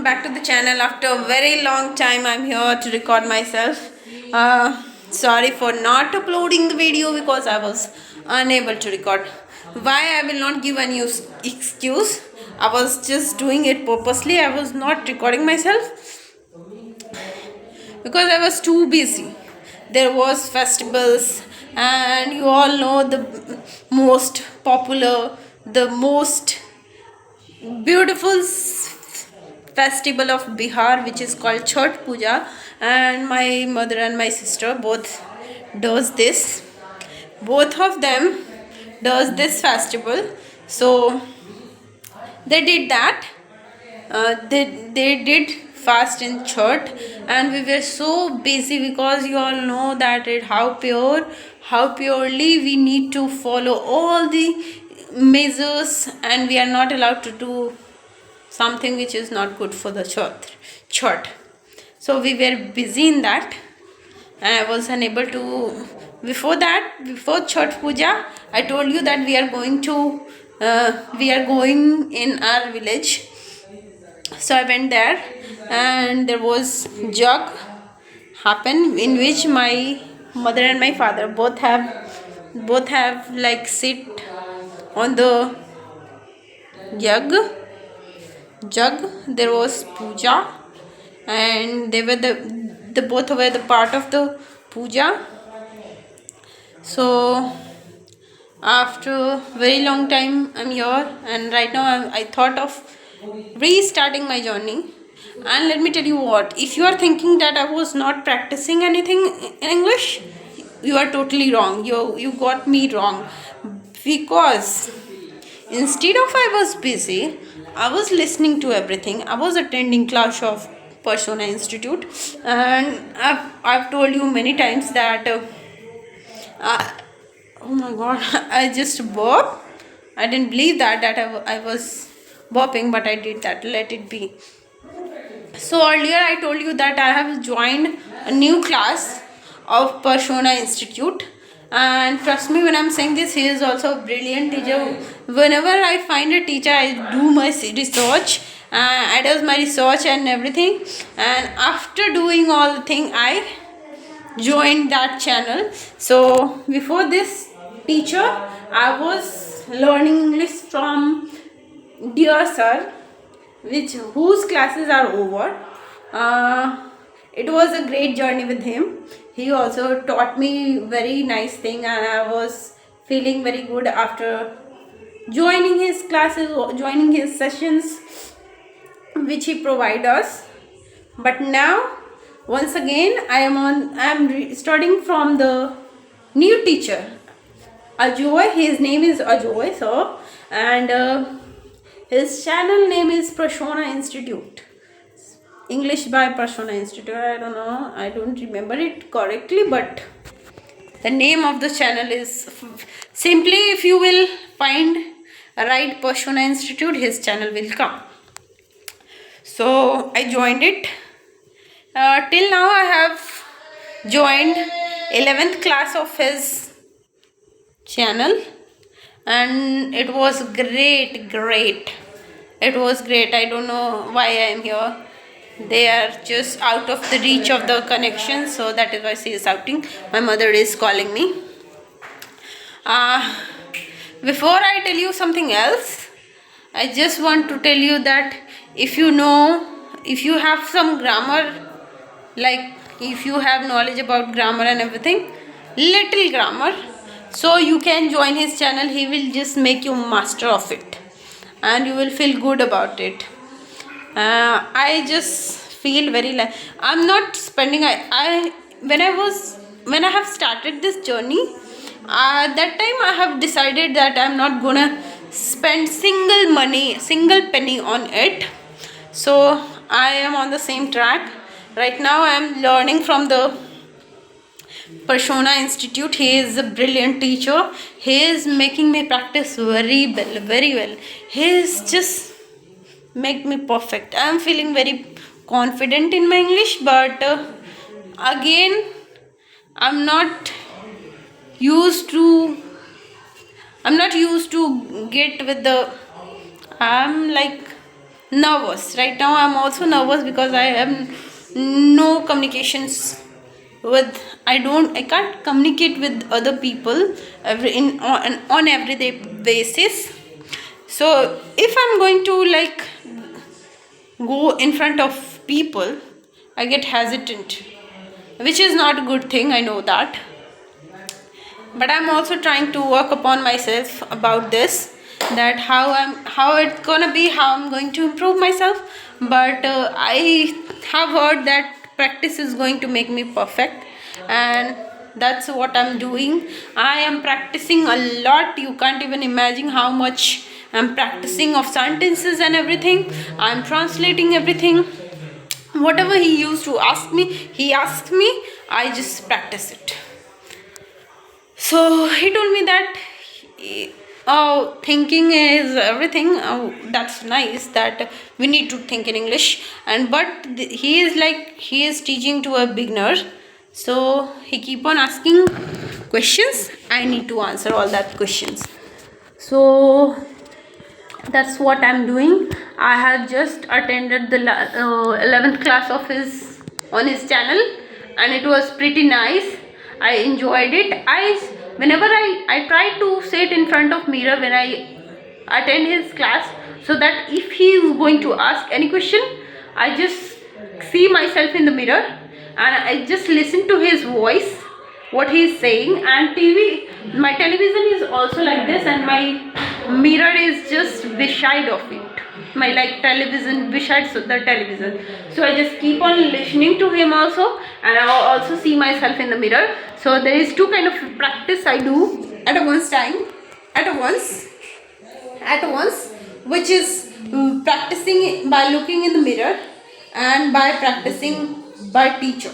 welcome back to the channel. After a very long time I'm here to record myself. Sorry for not uploading the video because I was unable to record. Why? I will not give any excuse. I was just doing it purposely. I was not recording myself because I was too busy. There was festivals, and you all know the most popular, the most beautiful festival of Bihar, which is called Chhat Puja, and my mother and my sister both does this. Both of them does this festival, so they did that. They did fast in Chhat, and we were so busy because you all know that how purely we need to follow all the measures, and we are not allowed to do something which is not good for the Chhat. So we were busy in that, and I was unable to. Before Chhat Puja, I told you that we are going in our village. So I went there, and there was jug happen in which my mother and my father both have like sit on the jug. There was puja, and they were the both were the part of the puja. So after very long time I'm here, and right now I thought of restarting my journey. And let me tell you what, if you are thinking that I was not practicing anything in English, you are totally wrong. You got me wrong, because instead of I was busy, I was listening to everything. I was attending class of Persona Institute, and I've told you many times that oh my god, I just burp. I didn't believe that I was burping, but I did that. Let it be. So earlier I told you that I have joined a new class of Persona Institute, and trust me when I'm saying this, he is also a brilliant teacher. Whenever I find a teacher, I do my research. I does my research and everything, and after doing all the thing, I joined that channel. So before this teacher, I was learning English from dear sir, whose classes are over. It was a great journey with him. He also taught me very nice thing, and I was feeling very good after joining his classes, joining his sessions which he provide us. But now once again I am starting from the new teacher, Ajoy. His name is Ajoy, so, and his channel name is Persona Institute, English by Persona Institute. I don't know, I don't remember it correctly, but the name of the channel is simply, if you will find right Persona Institute, his channel will come. So I joined it. Till now I have joined 11th class of his channel, and it was great. It was great. I don't know why I am here. They are just out of the reach of the connection, so that is why she is shouting. My mother is calling me. Before I tell you something else, I just want to tell you that if you have some grammar, like if you have knowledge about grammar and everything, little grammar, so you can join his channel. He will just make you master of it, and you will feel good about it. I just feel very like I'm not spending. When I have started this journey, that time I have decided that I'm not gonna spend single penny on it. So I am on the same track. Right now I am learning from the Persona Institute. He is a brilliant teacher. He is making me practice very well. He is just make me perfect. I am feeling very confident in my English, but again I'm not used to get with the, I'm like nervous. Right now I'm also nervous because I have no communications with, I can't communicate with other people on everyday basis. So if I'm going to like go in front of people, I get hesitant, which is not a good thing, I know that. But I'm also trying to work upon myself about this, that how it's gonna be, how I'm going to improve myself. But I have heard that practice is going to make me perfect, and that's what I'm doing. I am practicing a lot. You can't even imagine how much I'm practicing of sentences and everything. I'm translating everything. Whatever he used to ask me, he asked me, I just practice it. So he told me that, oh, thinking is everything. Oh, that's nice that we need to think in English. And but he is like, he is teaching to a beginner, so he keep on asking questions. I need to answer all that questions. So that's what I'm doing. I have just attended the 11th class of his on his channel, and it was pretty nice. I enjoyed it. Whenever I try to sit in front of mirror when I attend his class, so that if he is going to ask any question, I just see myself in the mirror and I just listen to his voice, what he is saying. And my television is also like this, and my mirror is just beside of it, my like television beside the television. So I just keep on listening to him also, and I also see myself in the mirror. So there is two kind of practice I do at once, which is practicing by looking in the mirror and by practicing by teacher.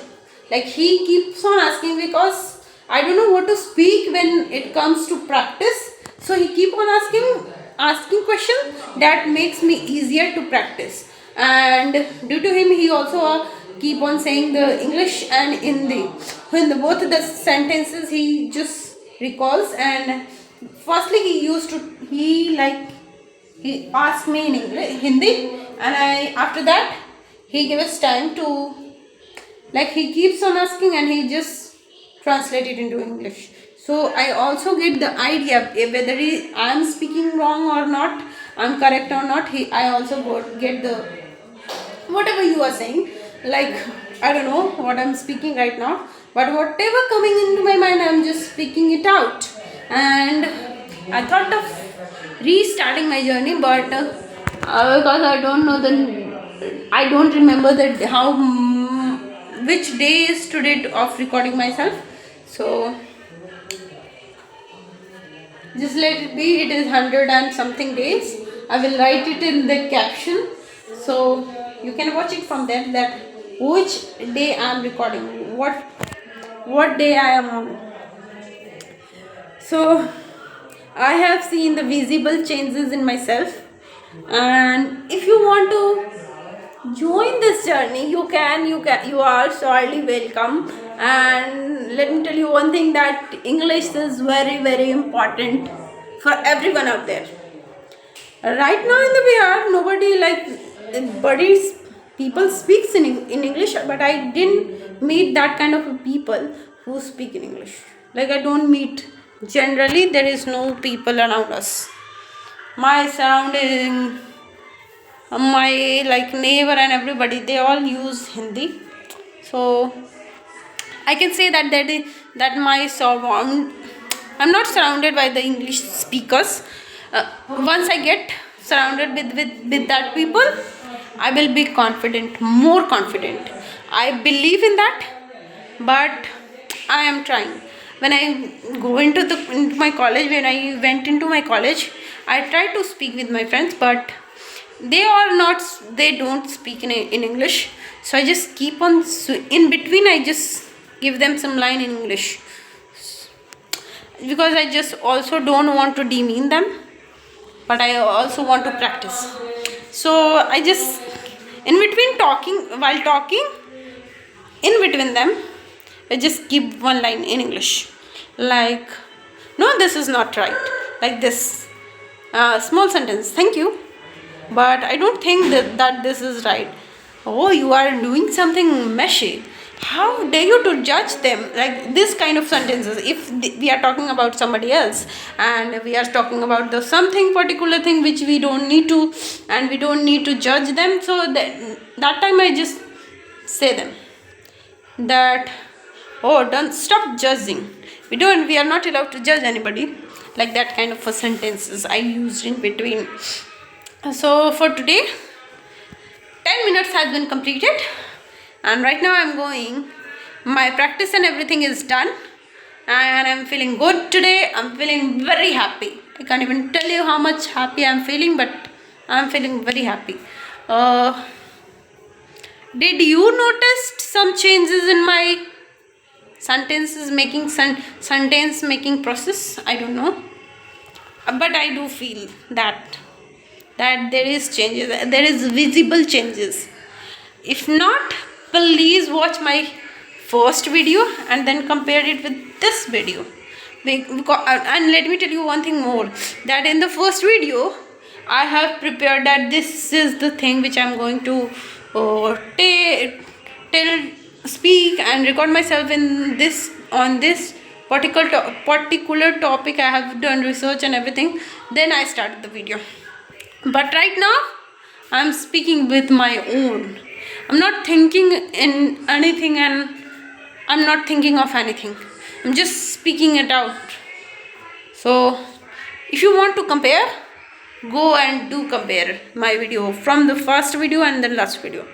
Like he keeps on asking, because I don't know what to speak when it comes to practice, so he keep on asking questions that makes me easier to practice. And due to him, he also keep on saying the English and Hindi. When both the sentences he just recalls. And firstly he asked me in English, Hindi, and after that he gave us time to, like, he keeps on asking and he just translate it into English. So I also get the idea whether I'm speaking wrong or not, I'm correct or not. I also get the whatever you are saying. Like, I don't know what I'm speaking right now, but whatever coming into my mind, I'm just speaking it out. And I thought of restarting my journey, but because I don't know I don't remember that which day is today of recording myself. So just let it be. It is 100 and something days. I will write it in the caption, so you can watch it from there, that which day I am recording, what day I am on. So I have seen the visible changes in myself, and if you want to join this journey, you are sorely welcome. And let me tell you one thing, that English is very, very important for everyone out there. Right now in the Bihar, people speaks in English, but I didn't meet that kind of people who speak in English. Like, I don't meet, generally there is no people around us. My surrounding, my like neighbor and everybody, they all use Hindi. So I can say that my surround, I'm not surrounded by the English speakers. Once I get surrounded with that people, I will be confident, more confident. I believe in that, but I am trying. When I go into my college, when I went into my college, I tried to speak with my friends, but they don't speak in English. So I just keep on, in between I just give them some line in English, because I just also don't want to demean them, but I also want to practice. So I just, while talking, in between them, I just keep one line in English, like, no, this is not right, like this small sentence, thank you, but I don't think that this is right. Oh, you are doing something meshy. How dare you to judge them? Like this kind of sentences. If we are talking about somebody else and we are talking about the something particular thing which we don't need to, and we don't need to judge them, so that time I just say them that, oh, don't stop judging. We are not allowed to judge anybody. Like that kind of a sentences I used in between. So for today, 10 minutes has been completed, and right now I'm going, my practice and everything is done, and I'm feeling good today. I'm feeling very happy. I can't even tell you how much happy I'm feeling, but I'm feeling very happy. Did you notice some changes in my sentence making process? I don't know, but I do feel that there is changes, there is visible changes. If not, please watch my first video and then compare it with this video. And let me tell you one thing more, that in the first video I have prepared that this is the thing which I'm going to tell, speak and record myself in this, on this particular topic. I have done research and everything, then I started the video. But right now I'm speaking with my own. I'm not thinking in anything, and I'm not thinking of anything. I'm just speaking it out. So if you want to compare, go and do compare my video from the first video and the last video.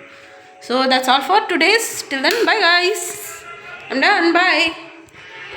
So that's all for today's. Till then, bye guys. I'm done. Bye.